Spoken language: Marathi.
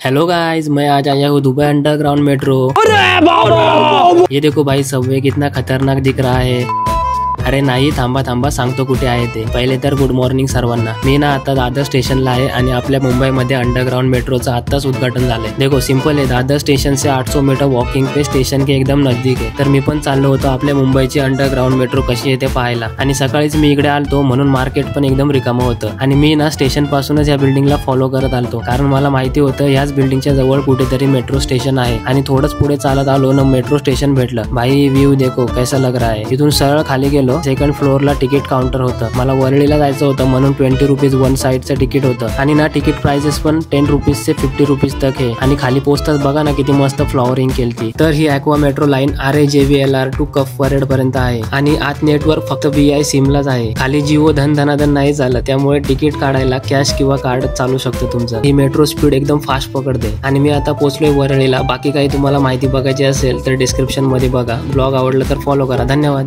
हेलो गाइस, मैं आज आया हूँ दुबई अंडरग्राउंड मेट्रो। ये देखो भाई, सबवे कितना खतरनाक दिख रहा है। अरे नाही, थांबा थांबा, सांगतो कुठे आहे ते। पहिले तर गुड मॉर्निंग सर्वांना। मी ना आता दादर स्टेशनला आहे आणि आपल्या मुंबईमध्ये अंडरग्राउंड मेट्रोचं आत्ताच उद्घाटन झालंय। देखो सिंपल है, दादर स्टेशन से 800 मीटर वॉकिंग पे स्टेशन के एकदम नजदीक आहे। तर मी पण चाललो होतो आपल्या मुंबईची अंडरग्राउंड मेट्रो कशी आहे ते पाहायला। आणि सकाळीच मी इकडे आलतो म्हणून मार्केट पण एकदम रिकामं होतं। आणि मी ना स्टेशन पासूनच या बिल्डिंगला फॉलो करत आलतो, कारण मला माहिती होतं याच बिल्डिंगच्या जवळ कुठेतरी मेट्रो स्टेशन आहे। आणि थोडंच पुढे चालत आलो ना, मेट्रो स्टेशन भेटलं। भाई व्ह्यू देखो कैसा लग रहा है। इथून सरळ खाली गेलो, सेकंड फ्लोअरला तिकीट काउंटर होतं। मला वरळीला जायचं होतं म्हणून 20 रुपीज वन साइडचं तिकीट होतं। आणि ना तिकीट प्राइसेस पण 10 रुपीज से 50 रुपीज तक आहे। आणि खाली पोस्टच बघा ना किती मस्त फ्लॉवरिंग केलती। तर ही aqua metro line RAJVLR to Cuffe Parade पर्यंत आहे। आणि आत नेटवर्क फक्त VI सिमलाच आहे। खाली जिओ धनाधन नाही झालं, त्यामुळे तिकीट काढायला कॅश किंवा कार्ड चालू शकतं तुमचं। ही मेट्रो स्पीड एकदम फास्ट पकडते। आणि मी आता पोहोचलोय वरळीला। बाकी काही तुम्हाला माहिती बघायची असेल तर डिस्क्रिप्शन मध्ये बघा। ब्लॉग आवडलं तर फॉलो करा। धन्यवाद।